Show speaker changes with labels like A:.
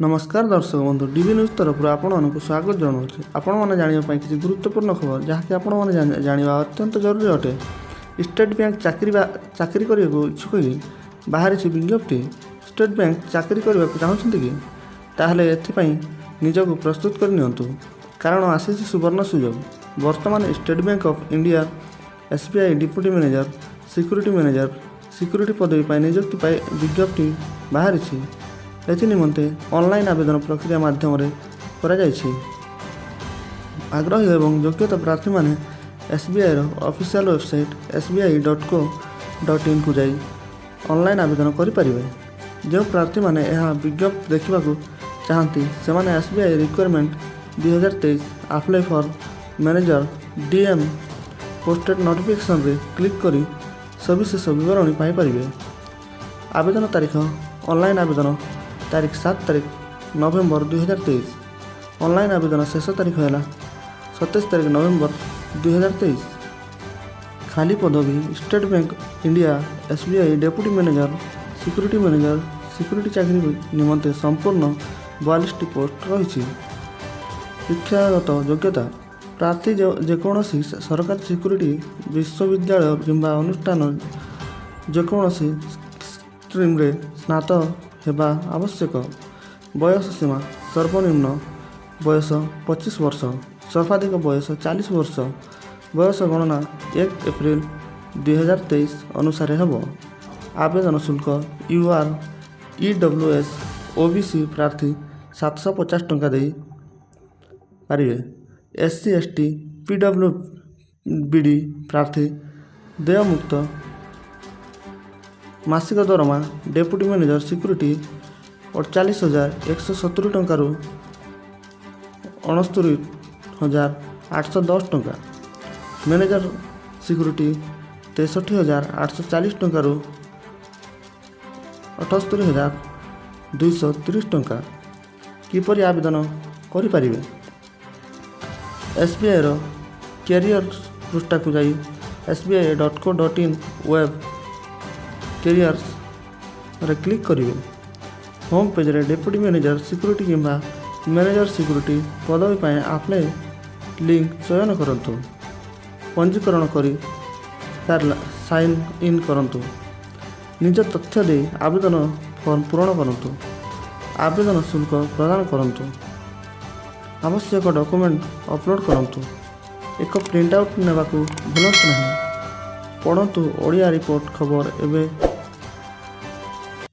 A: नमस्कार दर्शक बंधु डीवी न्यूज तरफ आपको स्वागत जनाऊँ आपण मैंने जानापी किसी गुरुत्वपूर्ण खबर जहाँकि आपण मैंने जाना अत्यंत जरूरी अटे। स्टेट बैंक चाकरी करने को इच्छुक कि बाहरी विज्ञप्ति स्टेट बैंक चाकरी करने को चाहते कि ताहले एथिपाई निजक प्रस्तुत करनियंतु कारण आसी सुवर्ण सुजोग। वर्तमान state bank of India SBI deputy manager security पदवी पर नियुक्ति विज्ञप्ति बाहरी एनिमते ऑनलाइन आवेदन प्रक्रिया माध्यम आग्रही एवं योग्यता प्रार्थी मैंने एसबीआई ऑफिशियल वेबसाइट sbi.co.in को जाई ऑनलाइन आवेदन करें। जो प्रार्थी मैंने यह विज्ञप्ति देखा चाहती से मैंने SBI requirement 2023 apply for manager DM posted notification रे क्लिक करी सविशेष विवरणी पाइपर। आवेदन तारीख ऑनलाइन आवेदन तारीख 7 तारीख नवेम्बर 2023। ऑनलाइन आवेदन शेष तारीख है 27 तारीख नवेम्बर 2023। खाली पदवी state bank India SBI deputy manager security चाकरी निमंते संपूर्ण 42टी पोस्ट रही। शिक्षागत योग्यता प्रार्थी जेकोसी सरकारी सिक्यूरीटी विश्वविद्यालय किंबा अनुष्ठान जेकोसी स्ट्रीम रे स्नातक हेबा आवश्यक। बयस सीमा सर्वनिम्न बयस 25 वर्ष सर्वाधिक बयस 40 वर्ष। बयस गणना 1 एप्रिल 2023 अनुसार हेब। आवेदन शुल्क यूआर ईडब्ल्यूएस ओबीसी प्रार्थी 750 टंका दे पारिबे। एससी एसटी पीडब्ल्यूबीडी प्रार्थी देयमुक्त। मासिक दरमा डेप्यूटी मैनेजर सिक्यूरीटी 48,170 टंकारु 69,810 टंका। मैनेजर सिक्यूरीटी 63,840 टंकारु 78,230 टंका। किपरि आवेदन करें? एसबीआई कैरियर पृष्ठा को जाई sbi.co.in वेब कैरियर्स रे क्लिक करेंगे। होम पेज रे डेप्यूटी मैनेजर सिक्यूरीटी किंबा मैनेजर सिक्यूरीटी पदवी पर अप्लाई लिंक चयन करंतु। पंजीकरण करी साइन इन करंतु। निज तथ्य दे आवेदन फॉर्म पूरण करंतु। आवेदन शुल्क प्रदान करंतु। आवश्यक डॉक्यूमेंट अपलोड करंतु। एक प्रिंट आउट नेबाकू भूलंतु नहीं। पढ़ंतु ओडिया रिपोर्ट खबर एवं